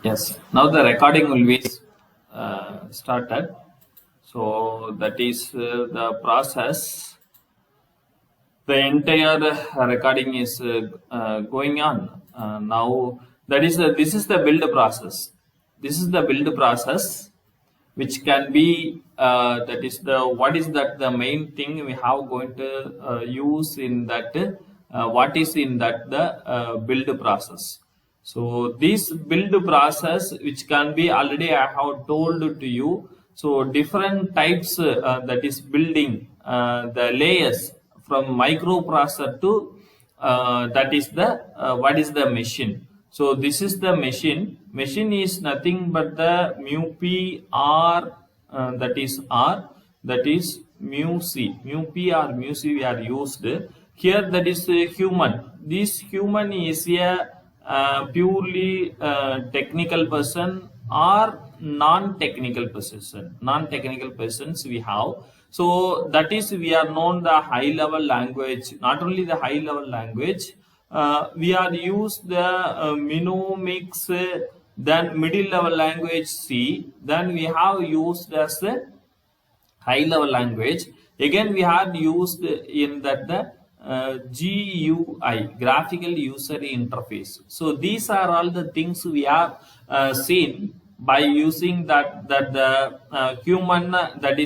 Yes, now the recording will be started. So that is the process. The entire recording is going on now. That is this is the build process. This is the build process, which can be that is the what is that the main thing we have going to use in that what is in that the build process. So this build process, which can be already I have told to you. So different types that is building the layers from microprocessor to that is the what is the machine. So this is the machine. Machine is nothing but the mu p r that is r, that is mu c. Mu p or mu c we are used here. That is human. This human is a purely technical person or non-technical person. Non-technical persons we have. So that is we are known the high level language. Not only the high level language, we are used the mnemonics, then middle level language C, then we have used as the high level language. Again we had used in that the GUI, graphical user interface. So these are all the things we have seen by using that the human that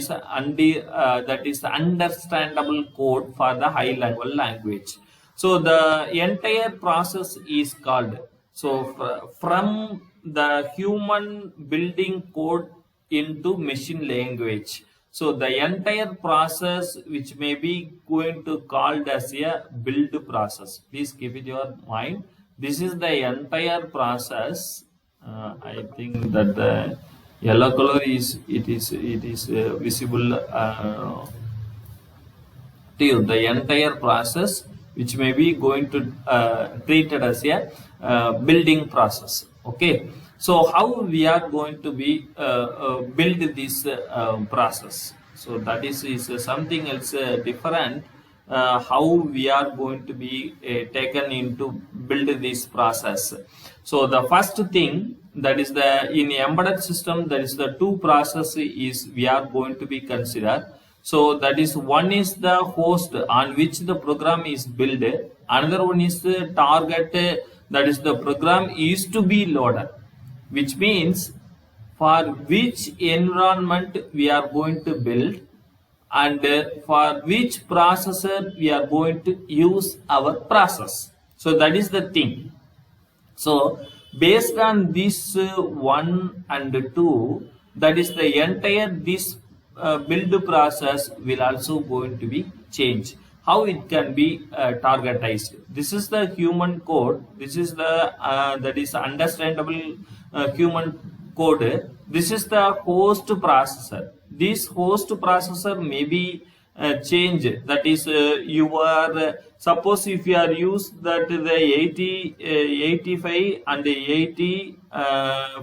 is understandable code for the high level language. So the entire process is called, so from the human building code into machine language. So the entire process, which may be going to called as a build process. Please keep it in your mind. This is the entire process. I think that the yellow color is visible to you. The entire process, which may be going to treated as a building process. Okay. So how we are going to be build this process? So that is something else different. How we are going to be taken into build this process. So the first thing, that is the in embedded system, that is the two process is we are going to be considered. So that is one is the host on which the program is built. Another one is the target, that is the program is to be loaded, which means for which environment we are going to build and for which processor we are going to use our process. So that is the thing. So based on this 1 and 2, that is the entire this build process will also going to be changed. How it can be targetized. This is the human code. This is the that is understandable human code. This is the host processor. This host processor may be changed. That is you are suppose if you are used that the 80 85 and 80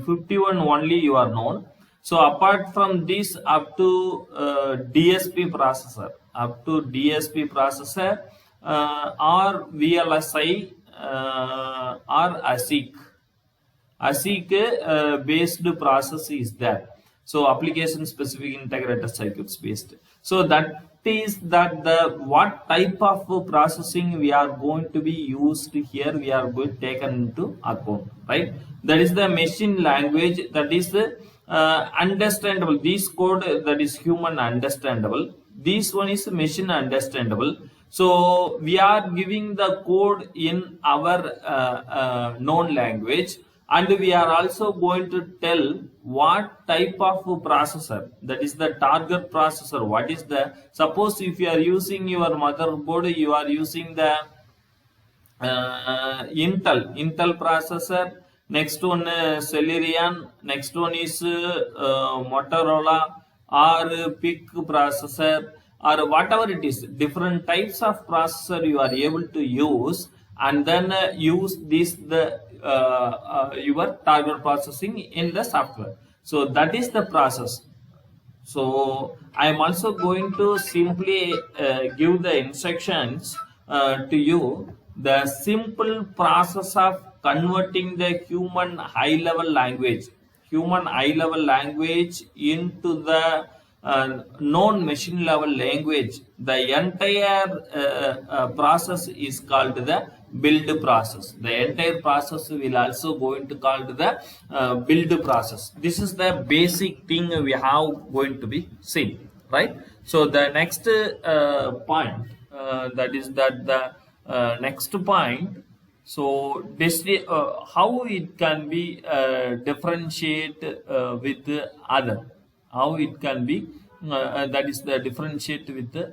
51 only you are known. So apart from this, up to DSP processor, or VLSI or ASIC based process is there. So application specific integrated circuits based. So that is that the what type of processing we are going to be used here, we are going to take into account, right? That is the machine language, that is understandable. This code, that is human understandable. This one is machine understandable. So we are giving the code in our known language, and we are also going to tell what type of processor, that is the target processor. What is the, suppose if you are using your motherboard, you are using the Intel processor. Next one Celeron, next one is Motorola or PIC processor, or whatever it is. Different types of processor you are able to use, and then use this the your target processing in the software. So that is the process. So I am also going to simply give the instructions to you. The simple process of converting the human high level language into the known machine level language. The entire process is called the build process. The entire process will also going to called the build process. This is the basic thing we have going to be seen, right? So the next point, that is that the next point. So this how it can be differentiate with the other, how it can be that is the differentiate with the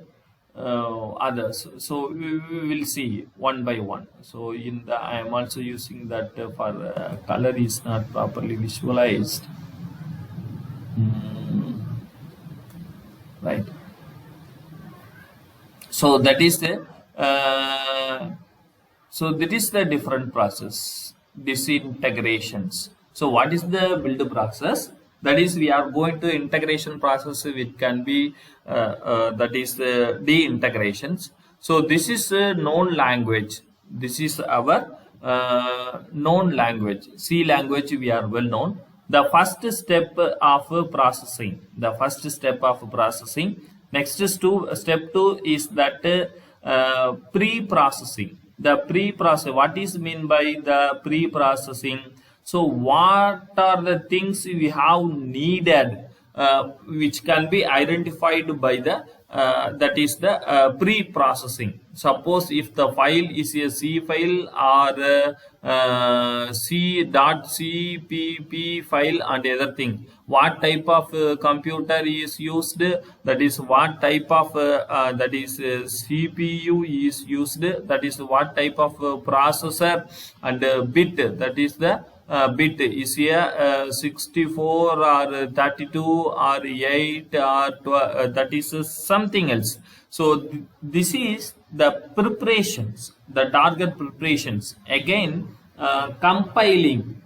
others. So we will see one by one. So in the I am also using that for color is not properly visualized. Right. So that is the different process, disintegrations. So what is the build process? That is, we are going to integration process, which can be that is deintegrations. So this is a known language. This is our known language. C language we are well known. The first step of processing. Next is step 2 is that pre-processing. The pre-process. What is mean by the pre-processing? So what are the things we have needed, which can be identified by the that is the pre-processing. Suppose if the file is a C file or C.cpp file and other thing, what type of computer is used, that is what type of that is CPU is used, that is what type of processor and bit, that is the bit is here 64 or 32 or 8 or 12, that is something else. So this is the preparations, the target preparations. Again, compiling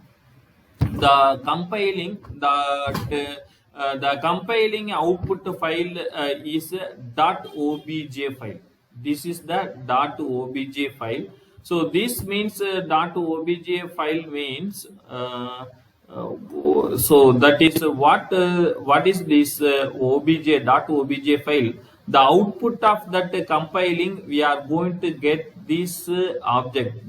the compiling output file is .obj file. This is the .obj file. So this means .obj file means so that is what is this .obj file? The output of that compiling, we are going to get this object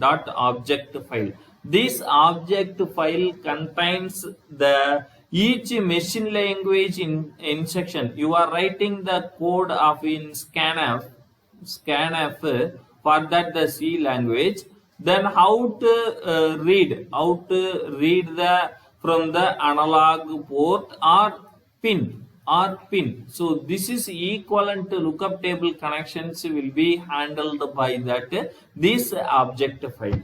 file. This object file contains the each machine language instruction. You are writing the code of in scanf for that the C language. Then how to read the from the analog port or pin. So this is equivalent to lookup table connections will be handled by that this object file.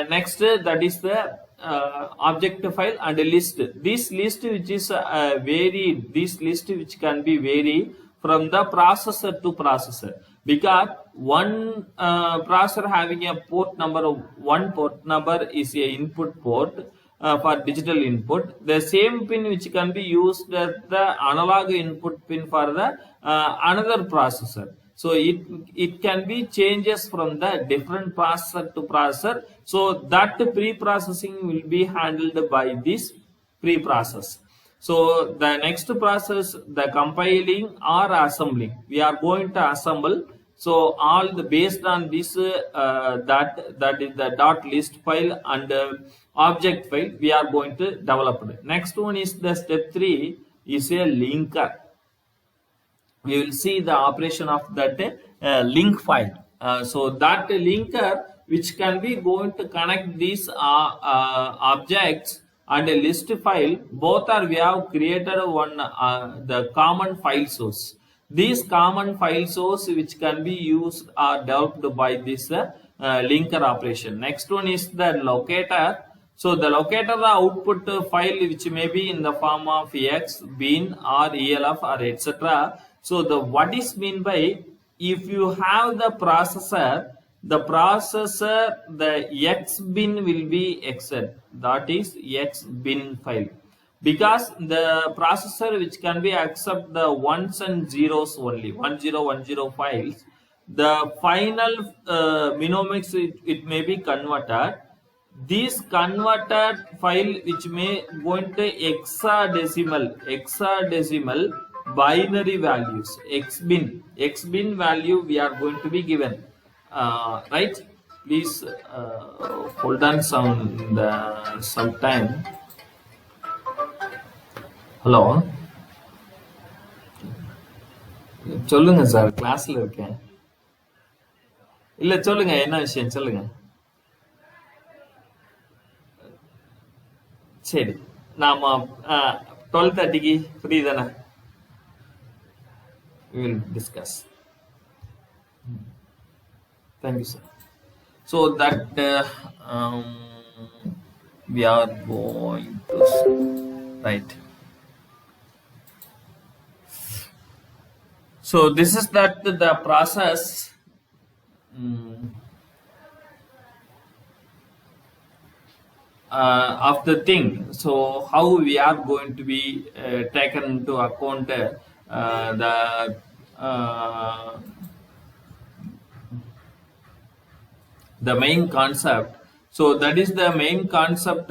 Next, that is the object file and a list. This list which is varied. This list which can be varied from the processor to processor, because one processor having a port number of one port number is a input port for digital input. The same pin which can be used as the analog input pin for the another processor. So it can be changes from the different processor to processor. So that pre-processing will be handled by this pre-process. So the next process, the compiling or assembling. We are going to assemble. So all the based on this that is the dot list file and object file we are going to develop. Next one is the step 3 is a linker. We will see the operation of that link file. So that linker which can be going to connect these objects and a list file, both are we have created one the common file source. These common file source which can be used are developed by this linker operation. Next one is the locator. So the locator the output file which may be in the form of X, bin or ELF or etc. So the what is mean by, if you have the processor, the X bin will be Xed, that is X bin file, because the processor which can be accept the ones and zeros only, 1010 files. The final mnemonics it may be converted. This converted file which may going to hexadecimal binary values, x bin value we are going to be given, right? Please hold on some time. Hello, சொல்லுங்க sir, கிளாஸ்ல இருக்கேன். இல்ல சொல்லுங்க, என்ன விஷயம் சொல்லுங்க. சரி, நாம 12:30க்கு ஃப்ரீ தானே? We will discuss. Thank you, sir. So that we are going to right. So this is that the process of the thing. So how we are going to be taken into account the main concept. So that is the main concept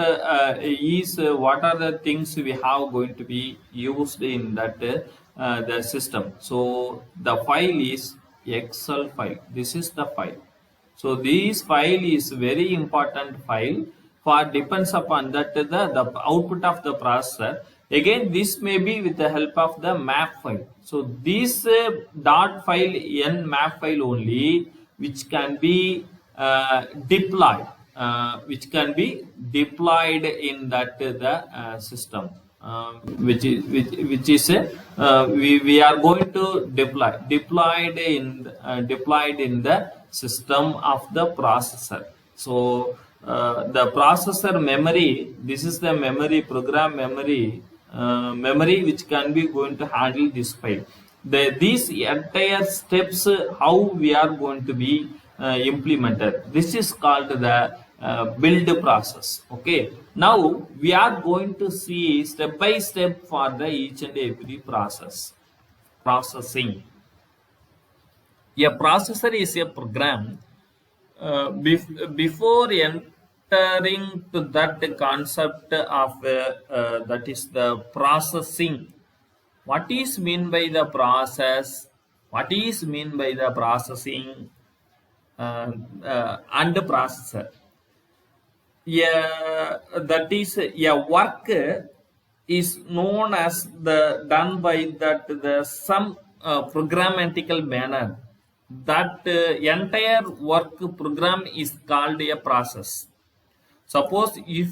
is what are the things we have going to be used in that the system. So the file is Excel file. This is the file. So this file is very important file, for depends upon that the output of the processor. Again, this may be with the help of the map file. So this dot file n map file only, which can be deployed, in that the system, which is we are going to deployed in the system of the processor. So the processor memory, this is the memory, program memory, which can be going to handle this file. These entire steps, how we are going to be implemented, this is called the build process. Okay, now we are going to see step by step for the each and every processing. A processor is a program. Before entering to that concept of that is the processing, what is mean by the process, what is mean by the processing and the processor? That is a work is known as the done by that the some programmatical manner. That entire work program is called a process. Suppose if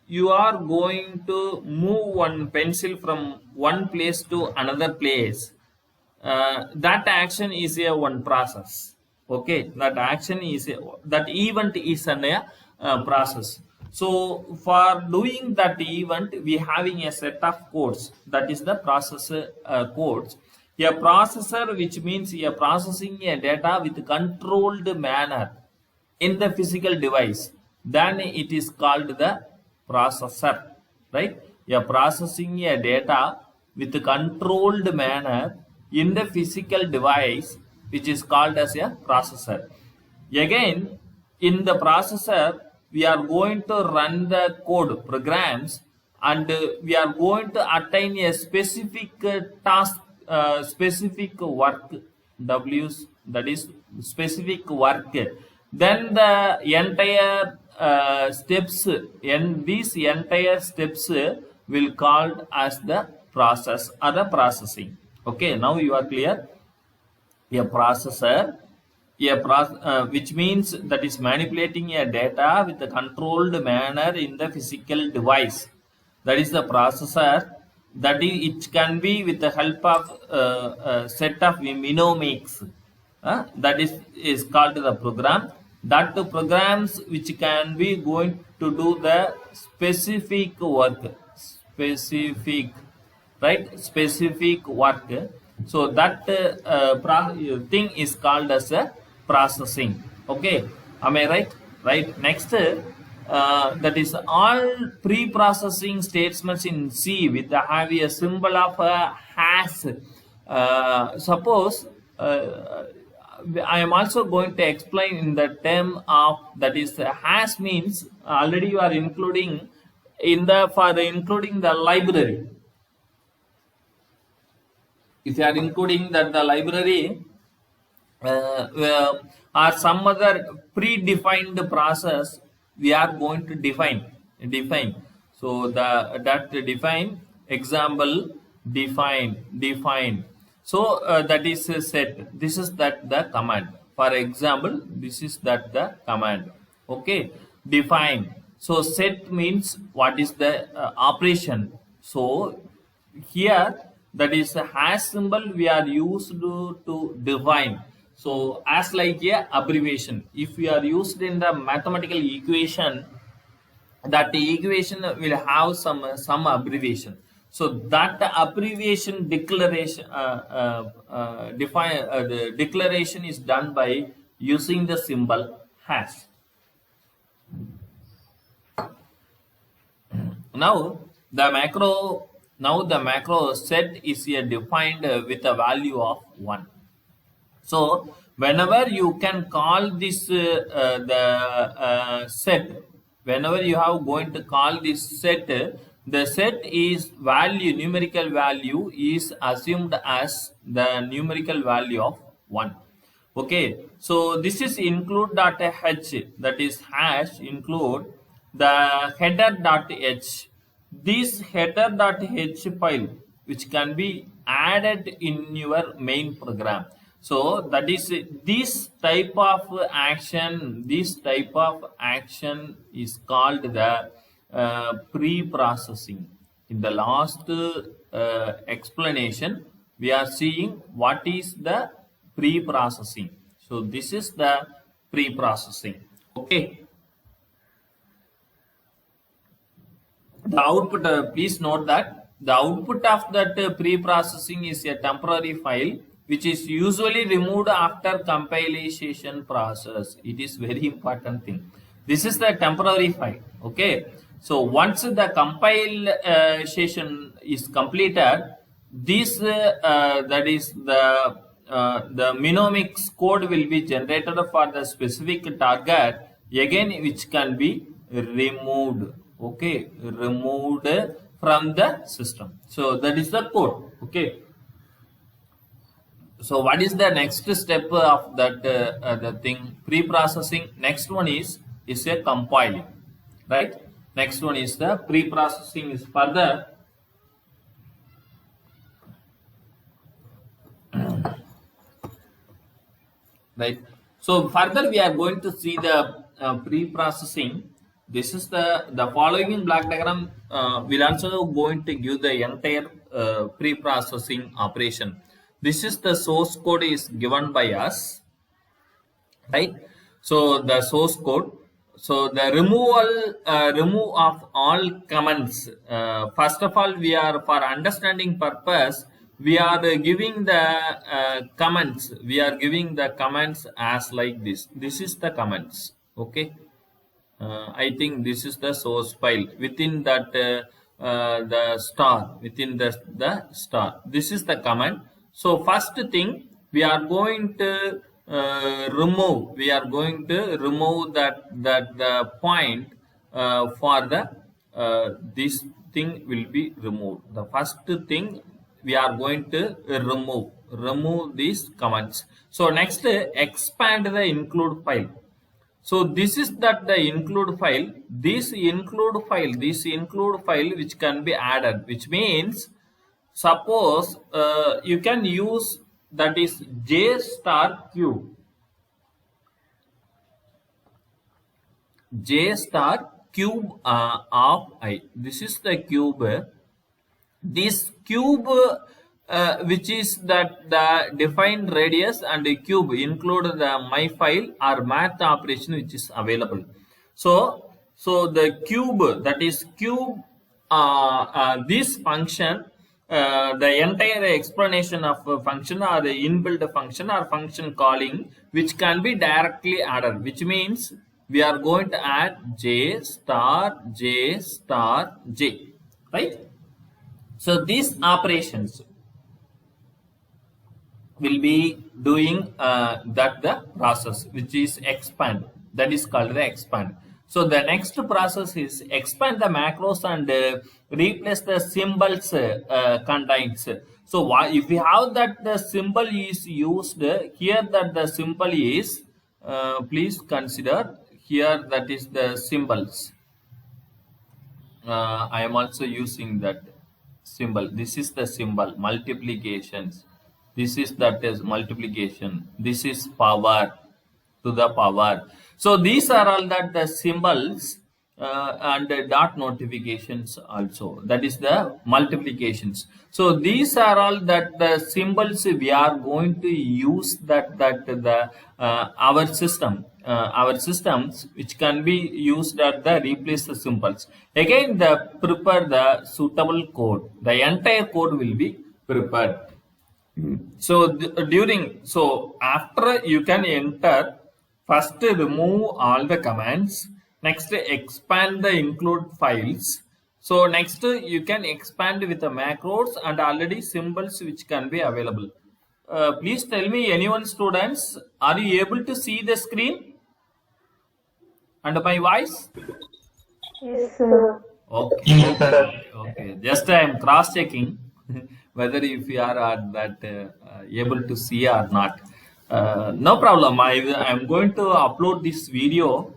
you are going to move one pencil from one place to another place, that action is a one process. Okay, that action is that event is a process. So for doing that event, we having a set of codes, that is the processor codes. A processor, which means a processing a data with controlled manner in the physical device, then it is called the processor, right? A processing a data with controlled manner in the physical device, which is called as a processor. Again, in the processor, we are going to run the code programs, and we are going to attain a specific task, specific work, W's, that is specific work. Then the entire steps, and these entire steps will called as the process or the processing. Okay, now you are clear. A processor, which means that is manipulating a data with a controlled manner in the physical device, that is the processor. That is, it can be with the help of set of mnemonics, that is called the program. That the programs which can be going to do the specific work, specific work. So that thing is called as a processing. Okay, am I right? Right. Next, that is all pre-processing statements in C with have a symbol of a hash. Suppose I am also going to explain in the term of, that is hash means already you are including in the, for including the library. If you are including that the library or some other predefined process, we are going to define. So the that define, example, define. So that is a set. This is that the command. For example, this is that the command. Okay, define. So set means what is the operation. So here, that is a hash symbol we are used to define. So as like a abbreviation, if we are used in the mathematical equation, that equation will have some abbreviation. So that abbreviation declaration the declaration is done by using the symbol hash. Now the macro set is here defined with a value of 1. So whenever you can call this set, whenever you have going to call this set, the set is value, numerical value is assumed as the numerical value of 1. Okay, so this is include dot h, that is hash include the header.h. This header.h file which can be added in your main program. So that is this type of action. This type of action is called the pre-processing. In the last explanation, we are seeing what is the pre-processing. So this is the pre-processing. Okay. The output, please note that the output of that pre-processing is a temporary file which is usually removed after compilation process. It is very important thing. This is the temporary file. Okay. So once the compilation is completed, this that is the mnemonics code will be generated for the specific target, again which can be removed. Okay, removed from the system. So that is the code. Okay. So what is the next step of that the thing, pre-processing? Next one is a compiling, right? Next one is the pre-processing is further. Right. So further we are going to see the pre-processing. This is the following block diagram will also going to give the entire pre-processing operation. This is the source code is given by us, right? So the source code. So the remove of all comments. First of all, we are for understanding purpose, we are giving the comments. We are giving the comments as like this. This is the comments. Okay. I think this is the source file. Within that the star, within the star, this is the command. So first thing we are going to remove. We are going to remove that the point for the this thing will be removed. The first thing we are going to remove these commands. So next expand the include file. So this is that the include file. This include file which can be added, which means suppose you can use that is j star cube. J star cube of I. This is the cube. This cube which is that the defined radius and the cube include the my file or math operation which is available. So the cube, that is cube, this function, the entire explanation of a function or the inbuilt function or function calling which can be directly added, which means we are going to add j star j, right? So these operations. will be doing that the process which is expand, that is called the expand. So the next process is expand the macros and replace the symbols contains. So if we have that the symbol is used here, that the symbol is please consider here, that is the symbols. I am also using that symbol. This is the symbol multiplications. This is that is multiplication. This is power to the power. So these are all that the symbols and the dot notifications also. That is the multiplications. So these are all that the symbols we are going to use that the our system. Our systems which can be used at the replace the symbols. Again, the prepare the suitable code. The entire code will be prepared. So after you can enter, first remove all the commands, next expand the include files. So next you can expand with the macros and already symbols which can be available. Please tell me, anyone students, are you able to see the screen and my voice? Yes, sir. Okay, okay. Just I am cross checking whether if you are that able to see or not. No problem. I am going to upload this video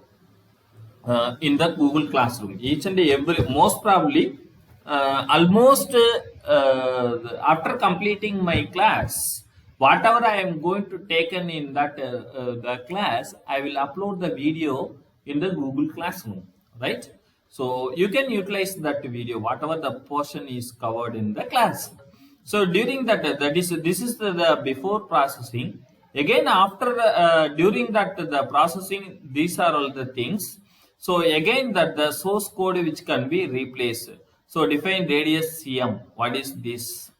in the Google Classroom. Each and every, most probably, almost after completing my class, whatever I am going to taken in that the class, I will upload the video in the Google Classroom, right? So you can utilize that video, whatever the portion is covered in the class. So during that, this is the before processing. Again, after during that the processing, these are all the things. So again, that the source code which can be replaced. So define radius cm. What is this?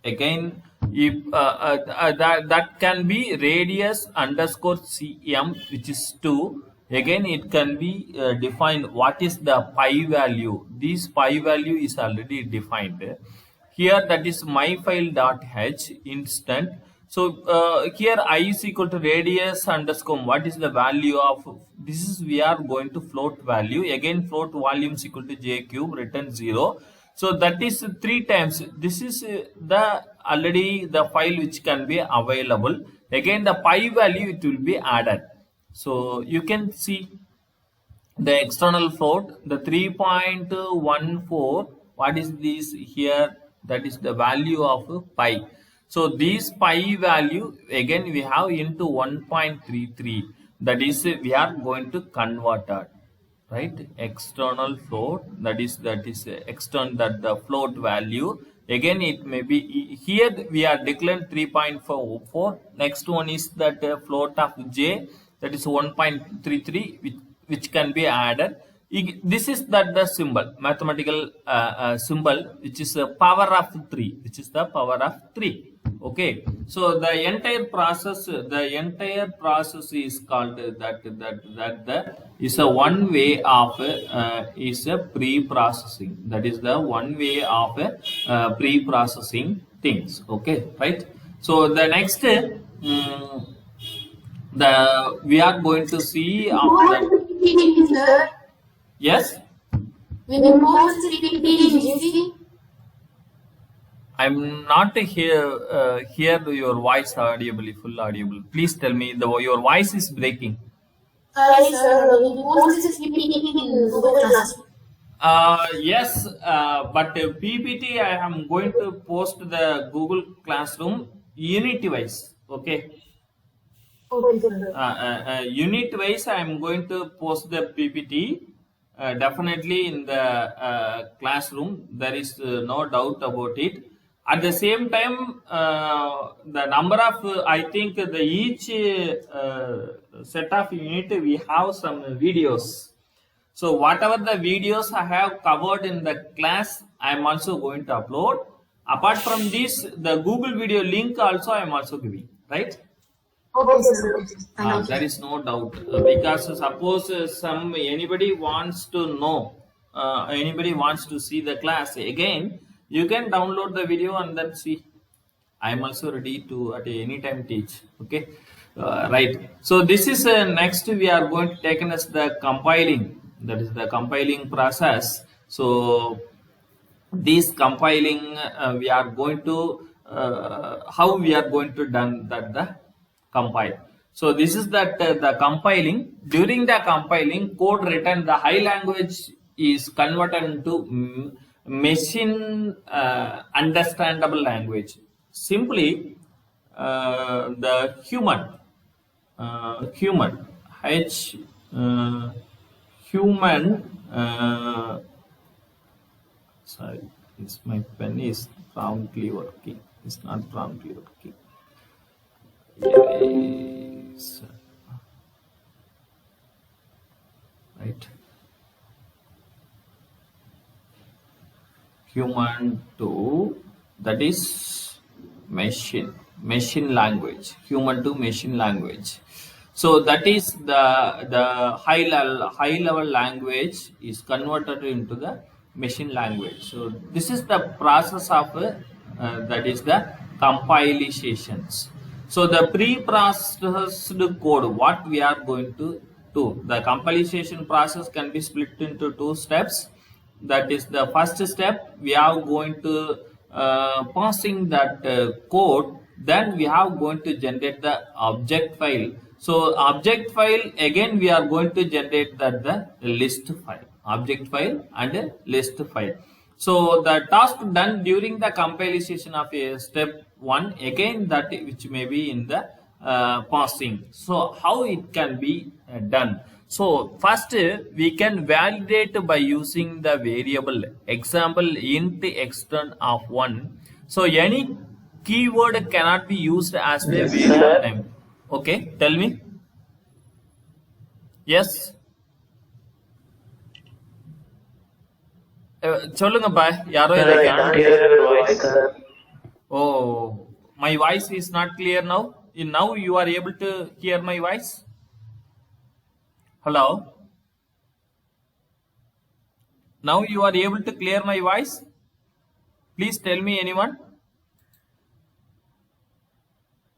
Again, if that can be radius underscore cm, which is 2. Again, it can be defined what is the pi value. This pi value is already defined here, that is myfile.h instant. So here I is equal to radius underscore, what is the value of this is, we are going to float value. Again, float volume is equal to j cube, return 0. So that is 3 times. This is the already the file which can be available. Again, the pi value it will be added. So you can see the external float, the 3.14. What is this here? That is the value of pi. So this pi value again we have into 1.33. That is we are going to convert it, right? External float, that is external, that the float value. Again, it may be here we are declaring 3.44. Next one is that float of j, that is 1.33, which can be added. This is that the symbol, mathematical symbol, which is a power of 3, which is the power of 3. Okay, so the entire process is called that is a one way of is a pre-processing. That is the one way of pre-processing things. Okay, right? So the next we are going to see after. Yes. I'm not hear your voice audibly, full audible. Please tell me, your voice is breaking. Yes, but PPT I am going to post the Google Classroom unit wise. Okay. Unit wise I am going to post the PPT. Definitely in the classroom, there is no doubt about it. At the same time, the number of I think the each set of unit we have some videos. So whatever the videos I have covered in the class, I am also going to upload. Apart from this, the Google video link also I am also giving, right? Okay, sir. There is no doubt because suppose anybody wants to know, anybody wants to see the class again, you can download the video and then see. I am also ready to at any time teach. Okay, right. So this is next we are going to take as the compiling. That is the compiling process. So this compiling we are going to how we are going to done that the compile. So this is that the compiling. During the compiling, code written the high language is converted into machine understandable language. Simply the human h human sorry, it's my pen is promptly working. It's not promptly working. Yes. Right. Human to that is machine language. Human to machine language. So that is the high level language is converted into the machine language. So this is the process of that is the compilations. So the pre-processed code, what we are going to do, the compilation process can be split into two steps. That is the first step, we are going to passing that code, then we are going to generate the object file. So object file, again we are going to generate that the list file, object file and list file. So the task done during the compilation of a step 1, again that which may be in the passing. So how it can be done? So first we can validate by using the variable example int extern of 1. So any keyword cannot be used as a variable name. Okay, tell me. Yes. சொல்லுங்கப்பா யாரோ Oh, my voice is not clear now. Now you are able to hear my voice. Hello. Now you are able to clear my voice. Please tell me anyone.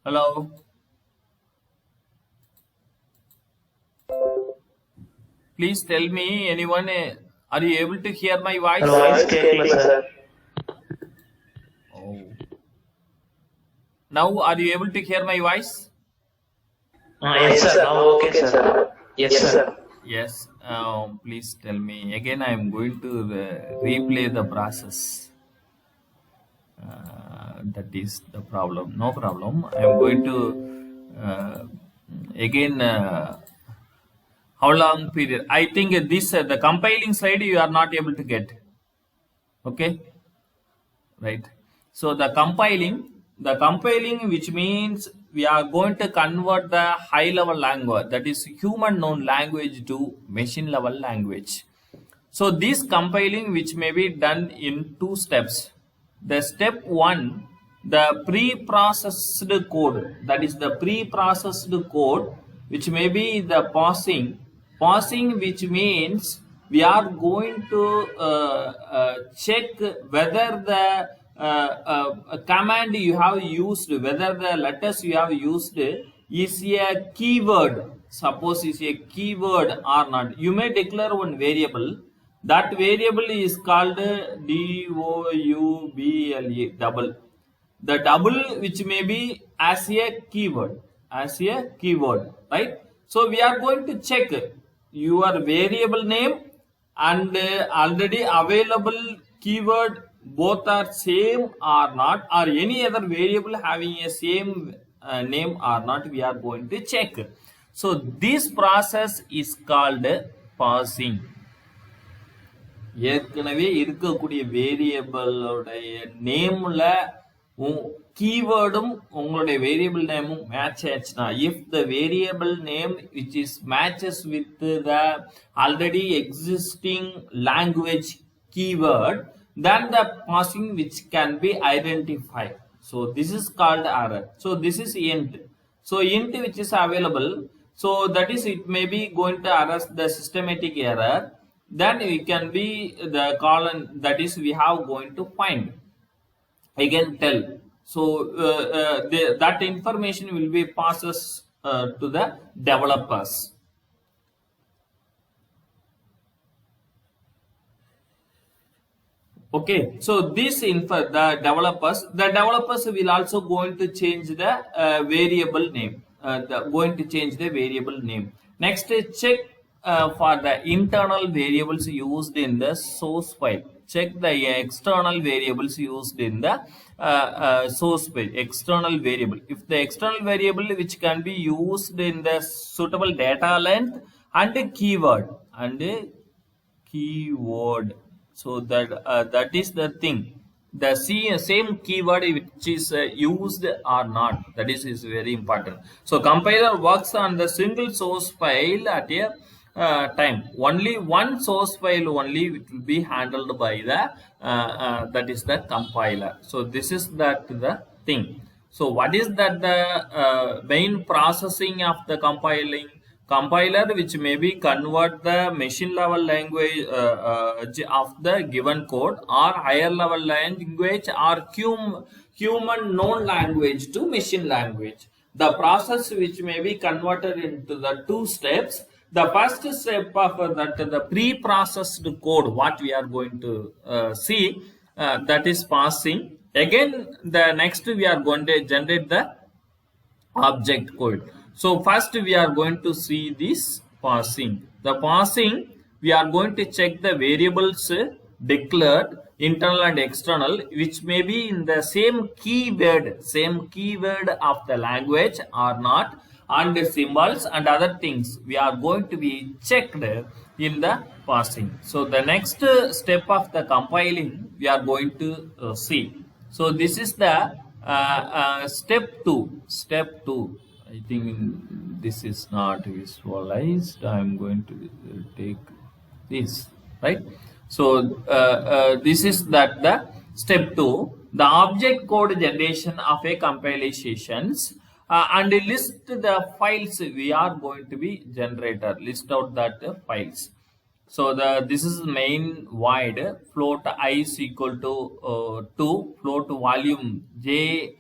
Hello. Please tell me anyone. Are you able to hear my voice? Voice clear, sir. Oh. Now are you able to hear my voice? Yes, sir. Now okay, sir. Yes, sir. Yes. Please tell me again. I am going to replay the process. That is the problem. No problem. I am going to again. How long period? I think this the compiling side you are not able to get. Okay, right. So the compiling which means we are going to convert the high level language, that is human known language, to machine level language. So this compiling which may be done in two steps. The step 1, the pre-processed code, that is the pre-processed code which may be the passing, which means we are going to check whether the command you have used, whether the letters you have used is a keyword, suppose is a keyword or not. You may declare one variable. That variable is called double. The double which may be as a keyword, right? So we are going to check your variable name and already available keyword, both are same or not, or any other variable having a same name or not, we are going to check. So this process is called parsing. ஏற்கனவே இருக்கக்கூடிய வேரியபிளோடைய நேம்ல keywordum உங்களுடைய variable nameum match ஆச்சுனா, if the variable name which is matches with the already existing language keyword, then the parsing which can be identified. So this is called error. So this is int. So int which is available, so that is it may be going to arrest the systematic error. Then we can be the column, that is we have going to find. Again tell So that information will be passes to the developers. Okay, so this info the developers will also going to change the variable name. Going to change the variable name. Next, check for the internal variables used in the source file. Check the external variables used in the source file. External variable. If the external variable which can be used in the suitable data length and keyword. So that is the thing. The same keyword which is used or not. That is very important. So compiler works on the single source file at a time. Only one source file only it will be handled by the that is the compiler. So this is the thing. So what is that the main processing of the compiler which may be convert the machine level language of the given code or higher level language or human known language to machine language. The process which may be converted into the two steps. The first step of the pre-processed code what we are going to see that is passing. Again the next we are going to generate the object code. So first we are going to see this parsing. The parsing we are going to check the variables declared internal and external which may be in the same keyword of the language or not, and the symbols and other things we are going to be checked in the parsing. So the next step of the compiling we are going to see. So this is the step 2. I think this is not visualized. I am going to take this, right? So this is the step 2, the object code generation of a compilations and list the files we are going to be generated. List out that files. So this is main void float I is equal to 2 float volume j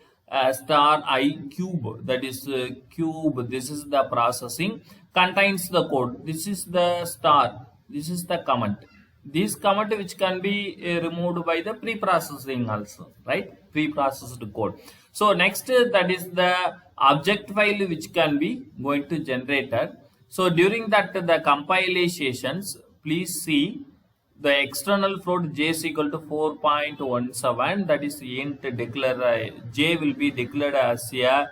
star I cube, that is cube. This is the processing contains the code. This is the star. This is the comment. This comment which can be removed by the pre-processing also, right? Pre-processed code. So next that is the object file which can be going to generated. So during that the compilations, please see the external float j is equal to 4.17, that is int declare j will be declared as a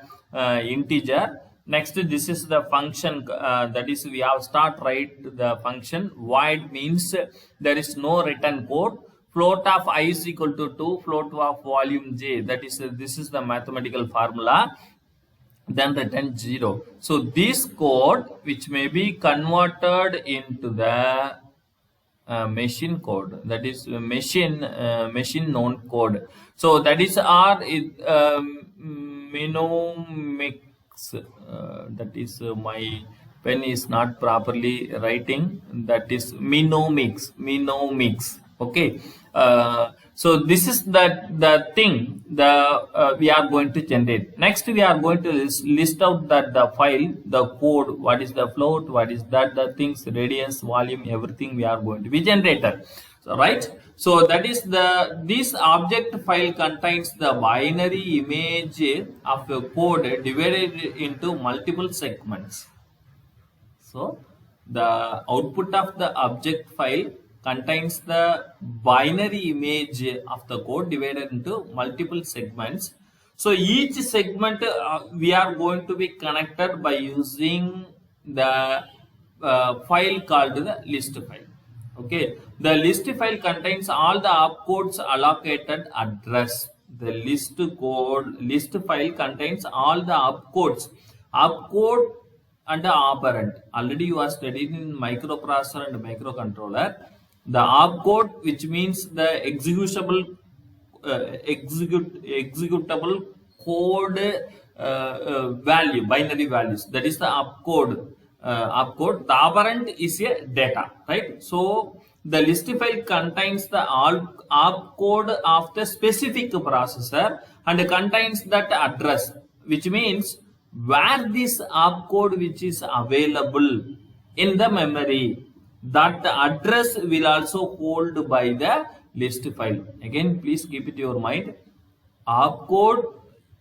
integer. Next this is the function that is we have write the function. Void means there is no written code. Float of I is equal to 2 float of volume j, that is this is the mathematical formula, then return 0. So this code which may be converted into the machine code, that is machine known code. So that is our mnemonics. That is my pen is not properly writing. That is mnemonics. Okay. So this is the thing we are going to generate. Next we are going to list out that the file, the code, what is the float, what is that the things, radius, volume, everything we are going to be generated. So right. So that is this object file contains the binary image of a code divided into multiple segments. So the output of the object file contains the binary image of the code divided into multiple segments. So each segment we are going to be connected by using the file called the list file. Okay, the list file contains all the opcodes allocated address. The list file contains all the opcode and the operand. Already you are studying in microprocessor and microcontroller. The opcode, which means the executable code value, binary values. That is the opcode. The operand is a data, right? So the list file contains the opcode of the specific processor and contains that address, which means where this opcode which is available in the memory, that the address will also hold by the list file. Again, please keep it in your mind. Opcode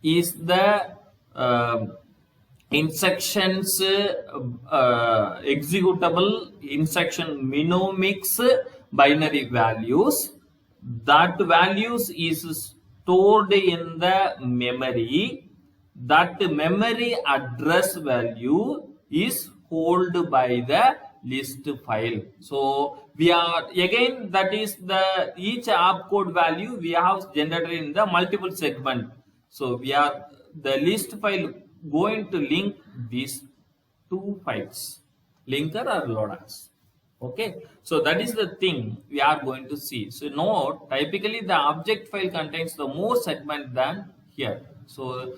is the instructions executable instruction mnemonics binary values. That values is stored in the memory. That memory address value is held by the list file. So we are again, that is the each opcode value we have generated in the multiple segment. So we are the list file going to link these two files, linker or loaders. Okay, so that is the thing we are going to see. So note, typically the object file contains the more segment than here. So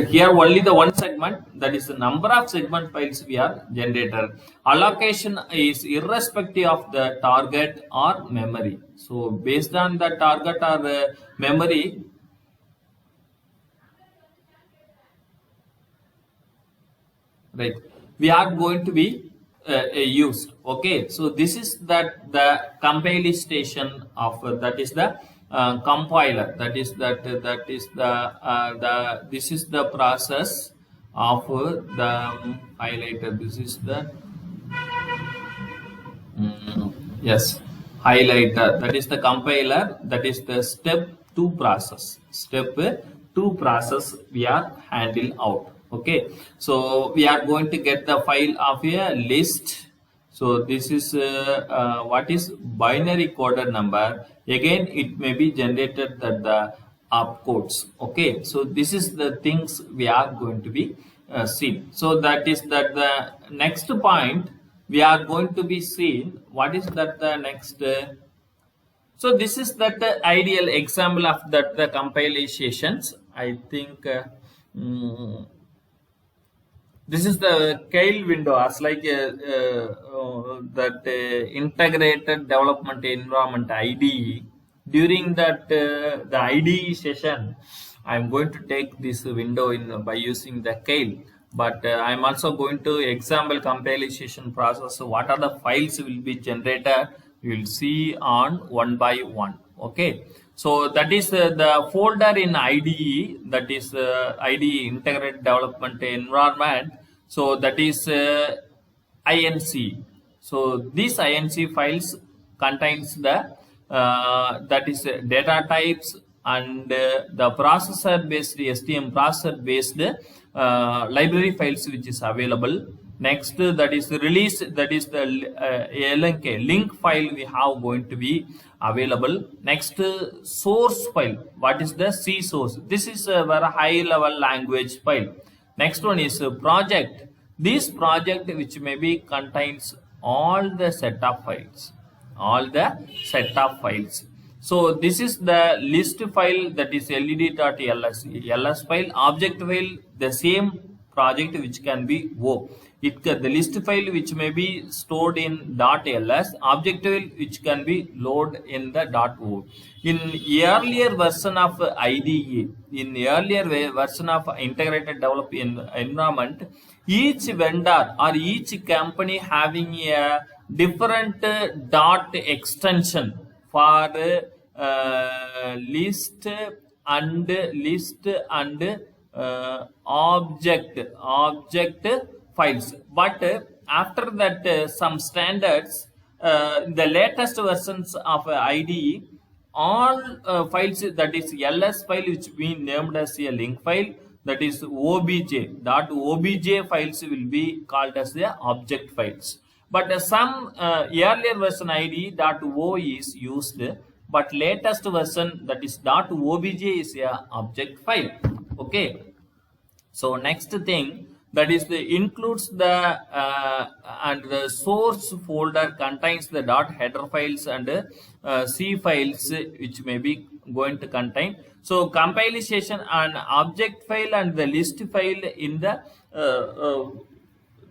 here only the one segment, that is the number of segment files we are generated. Allocation is irrespective of the target or memory. So based on the target or memory, right, we are going to be used. Okay, so this is that the compilation of that is the compiler, that is this is the process of the highlighter. This is the yes, highlighter, that is the compiler, that is the step 2 process. Step 2 process we are handle out. Okay, so we are going to get the file of a list. So this is what is binary coded number. Again, it may be generated that the opcodes. Okay, so this is the things we are going to be seen. So that is that the next point we are going to be seen. What is that the next? So this is that the ideal example of that the compilations. I think. This is the Keil window as like that integrated development environment IDE. During that the IDE session, I'm going to take this window in by using the Keil. But I'm also going to example compilation process. So what are the files will be generated? You will see on one by one. Okay. So that is the folder in IDE, that is IDE Integrated Development Environment. So that is INC. So these INC files contains the that is data types and the processor based STM processor based library files which is available. Next, that is the release, that is the LNK link file we have going to be available. Next, source file. What is the C source? This is a very high level language file. Next one is project. This project which maybe contains all the set of files. All the set of files. So this is the list file, that is led.ls. ls file, object file, the same project which can be O. The list file which may be stored in .ls, object file which can be loaded in the .o. In earlier version of IDE, in earlier version of integrated development environment, each vendor or each company having a different dot extension for list and object files. But after that some standards, the latest versions of IDE, all files, that is ls file which we named as a link file, that is obj files will be called as the object files. But some earlier version IDE .o is used, but latest version, that is .obj is a object file. Okay. So next thing, that is the includes the and the source folder contains the .header files and C files which may be going to contain. So compilation and object file and the list file in the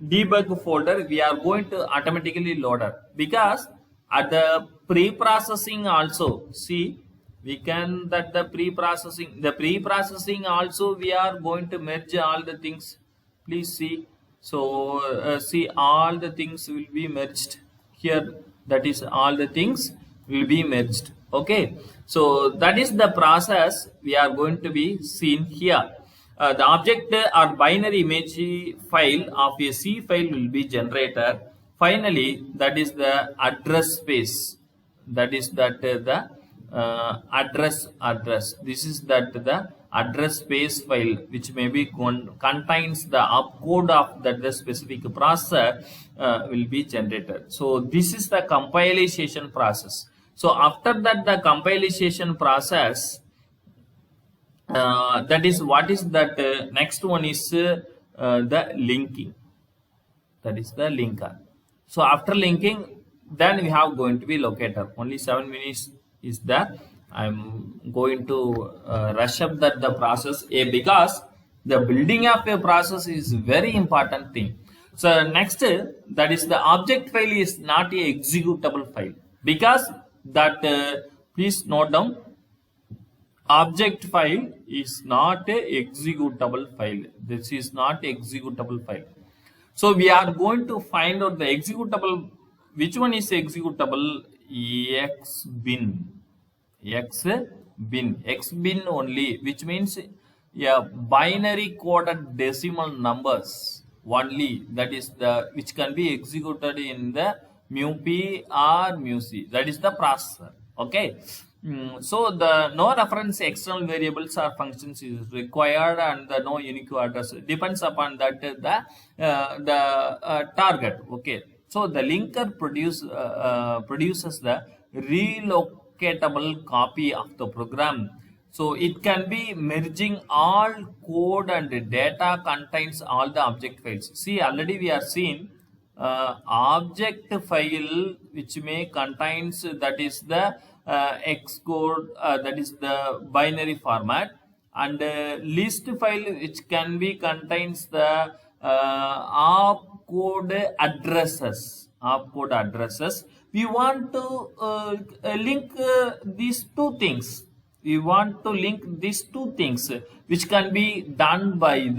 debug folder we are going to automatically load up, because at the pre-processing also, see, we can that the pre-processing also we are going to merge all the things. Please see. So see, all the things will be merged here. That is, all the things will be merged. Okay, so that is the process we are going to be seen here. The object or binary image file of a C file will be generated. Finally, that is the address space. That is that the address. This is that the address space file, which may be contains the opcode of that the specific processor will be generated. So this is the compilation process. So after that, the compilation process, that is what is that next one is the linking. That is the linker. So after linking, then we have going to be locator. Only 7 minutes is there. I'm going to rush up that the process because the building of a process is very important thing. So next, that is the object file is not a executable file, because that please note down, object file is not a executable file. This is not executable file. So we are going to find out the executable. Which one is executable? Xbin. Xbin only, which means binary coded decimal numbers only. That is the which can be executed in the MuP or MuC. That is the processor. Okay. So the no reference external variables or functions is required, and the no unique address depends upon that the target. Okay. So the linker produces the relocatable copy of the program. So it can be merging all code and data contains all the object files. See, already we are seeing object file which may contains, that is the Xcode, that is the binary format, and list file which can be contains the opcode addresses. We want to link these two things. Which can be done by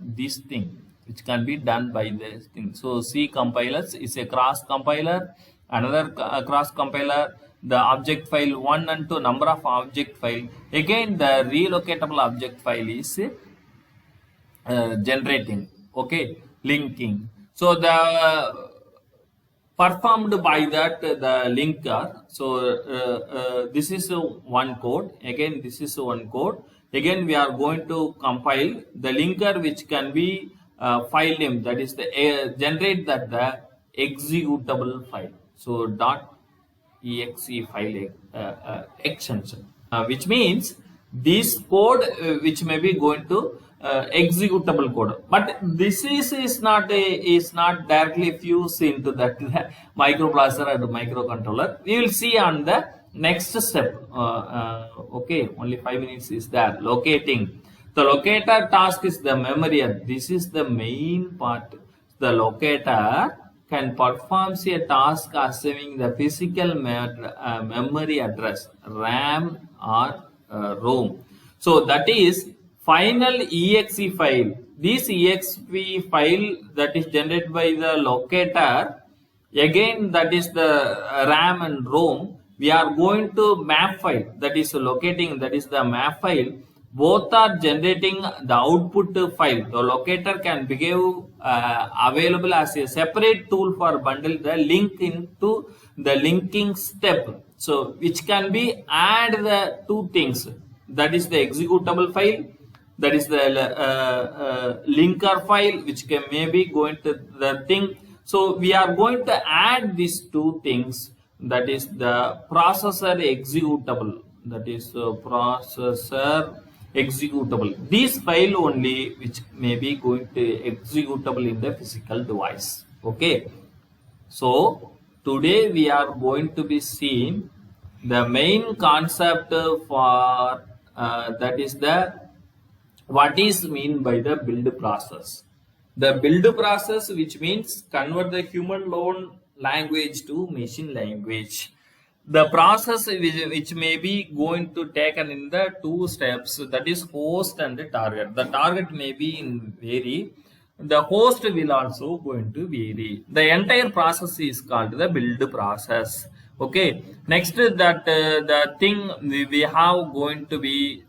this thing. So C compilers is a cross compiler, another cross compiler. The object file 1 and 2, number of object file. Again, the relocatable object file is generating. Okay, linking. So the performed by that the linker. So this is one code. Again, this is one code. Again, we are going to compile the linker, which can be file name. That is the generate that the executable file. So .exe file extension, which means this code which may be going to executable code, but this is not directly fused into that microprocessor and microcontroller. We will see on the next step. Okay, only 5 minutes is there. Locating. The locator task is the memory. This is the main part. The locator can perform a task assuming the physical memory address, RAM or ROM. So that is final exe file. This exe file that is generated by the locator, again that is the RAM and ROM. We are going to map file, that is locating, that is the map file. Both are generating the output file. The locator can be available as a separate tool for bundle the link into the linking step. So which can be add the two things. That is the executable file. That is the linker file, which can maybe going to the thing. So we are going to add these two things. That is the processor executable. That is processor executable. This file only which may be going to executable in the physical device. Okay. So today we are going to be seeing the main concept for that is the what is mean by the build process. The build process, which means convert the human language to machine language. The process which may be going to taken in the two steps, that is host and the target. The target may be in vary, the host will also going to vary. The entire process is called the build process. Okay, next that the thing we have going to be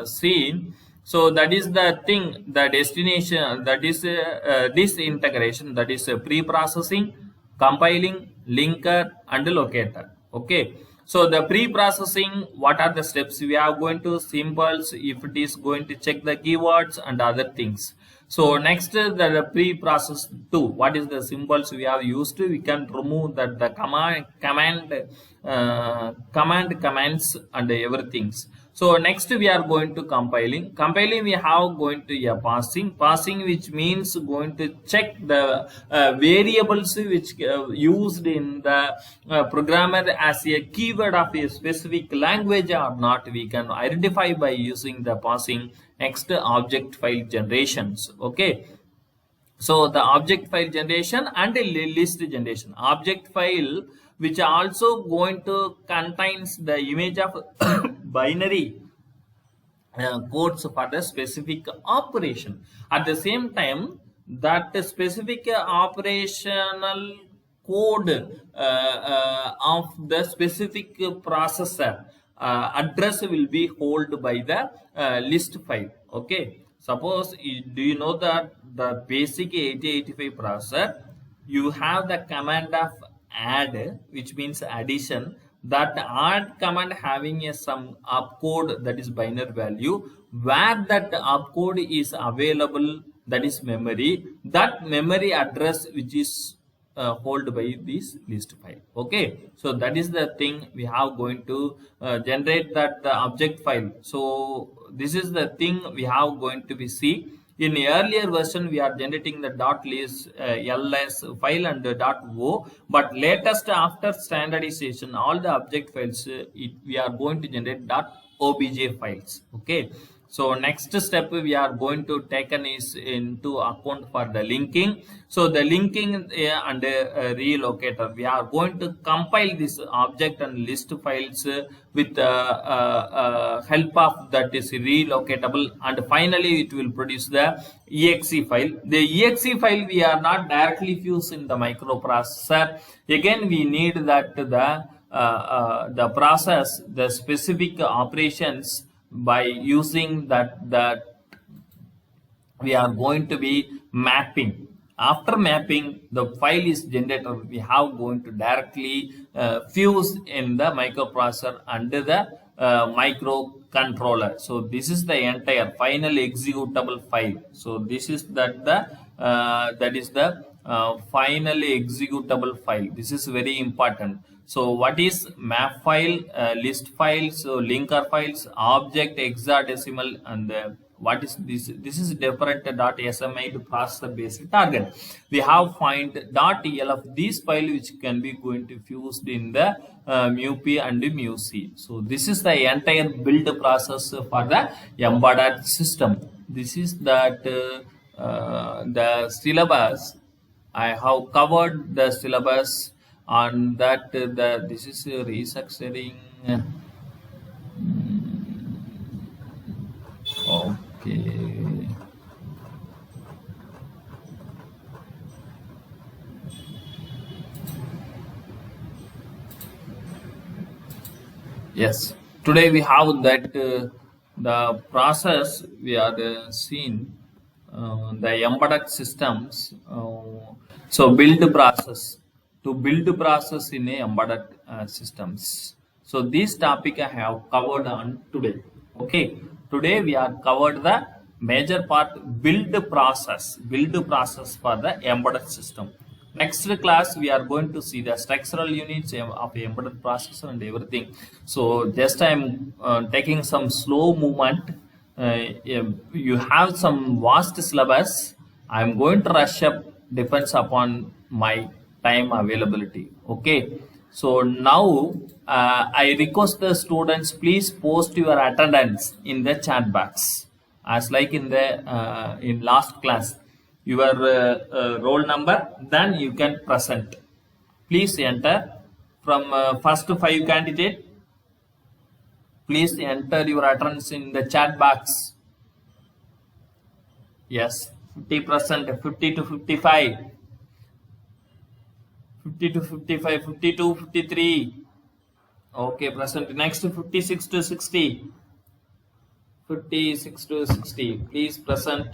seen. So that is the thing, the destination, that is this integration, that is pre-processing, compiling, linker and locator. Okay, so the pre-processing, what are the steps we are going to symbols, if it is going to check the keywords and other things. So next the pre-process 2, what is the symbols we have used, we can remove that the commands and everything. So next we are going to compiling. Compiling we have going to passing, which means going to check the variables which used in the programmer as a keyword of a specific language or not, we can identify by using the passing. Next, object file generations. Okay, so the object file generation and a list generation. Object file which also going to contains the image of binary codes for the specific operation. At the same time, that specific operational code of the specific processor address will be held by the list file. Okay, suppose do you know that the basic 8085 processor, you have the command of add, which means addition. That add command having a some opcode, that is binary value, where that opcode is available, that is memory, that memory address which is hold by this list file. Okay, so that is the thing we have going to generate that the object file. So this is the thing we have going to be see. In earlier version we are generating the .ls ls file and .o, but latest after standardization all the object files we are going to generate .obj files. Okay, so next step we are going to taken is into account for the linking. So the linking and relocator, we are going to compile this object and list files with help of that is relocatable, and finally it will produce the exe file. The exe file we are not directly fused in the microprocessor. Again we need that the process the specific operations by using that we are going to be mapping. After mapping, the file is generated, we have going to directly fuse in the microprocessor under the microcontroller. So this is the entire final executable file. So this is that is the final executable file. This is very important. So what is map file, list files, so linker files, object, hexadecimal, and what is this? This is different .smi to processor based target. We have find .elf, these file which can be going to fused in the MuP and MuC. So this is the entire build process for the embedded system. This is that the syllabus. I have covered the syllabus on that. This is restructuring. Okay. Yes. Today we have that the process we are seen the embedded systems. So build process, to build process in a embedded systems. So this topic I have covered on today. Okay, today we are covered the major part build process for the embedded system. Next class we are going to see the structural units of embedded processor and everything. So just I am taking some slow movement. You have some vast syllabus. I am going to rush up, depends upon my time availability. Okay, so now I request the students, please post your attendance in the chat box, as like in the in last class, your roll number, then you can present. Please enter from first 5 candidate. Please enter your attendance in the chat box. Yes, 50%, 50 to 55, 50 to 55, 52, 53. Okay, present. Next 56 to 60, 56 to 60. Please present.